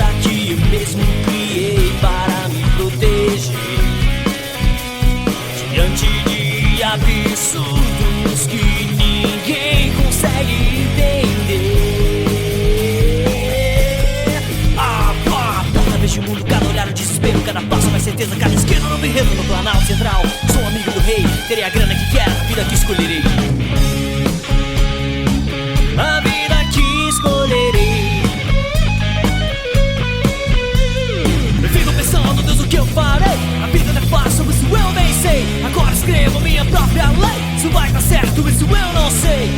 defesa que eu mesmo criei para me proteger diante de absurdos que ninguém consegue entender. Cada vez de mundo, cada olhar o desespero, cada passo mais certeza, cada esquina no berredo, no Planalto Central. Sou amigo do rei, terei a grana que quero, a vida que escolherei. A vida que escolherei. Eu fico pensando, Deus, o que eu farei? A vida não é fácil, isso eu bem sei. Agora escrevo minha própria lei. Se vai dar certo, isso eu não sei.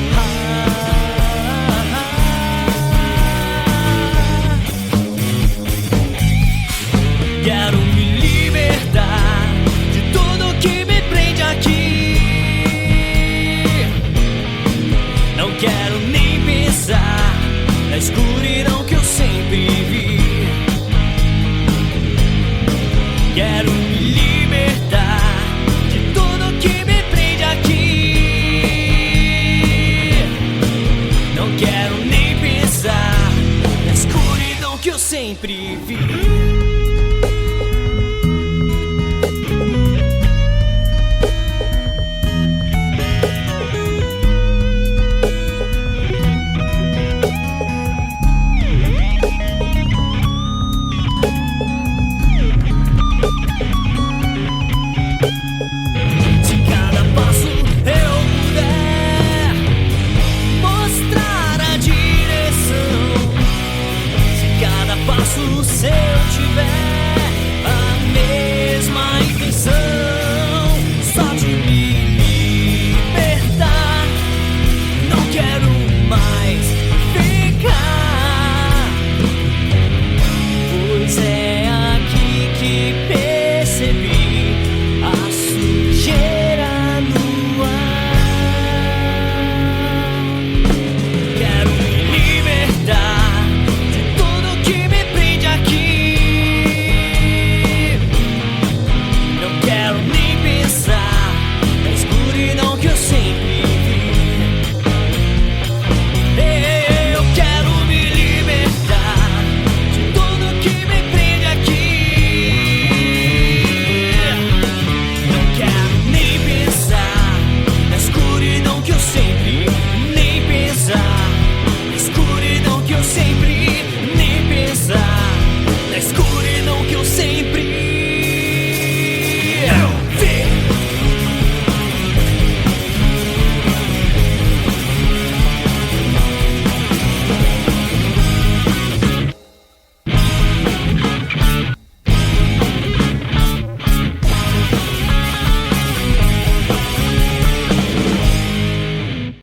Quero me libertar de tudo que me prende aqui. Não quero nem pensar na escuridão que eu sempre vi. Quero me libertar de tudo que me prende aqui. Não quero nem pensar na escuridão que eu sempre vi. Se eu tiver a mesma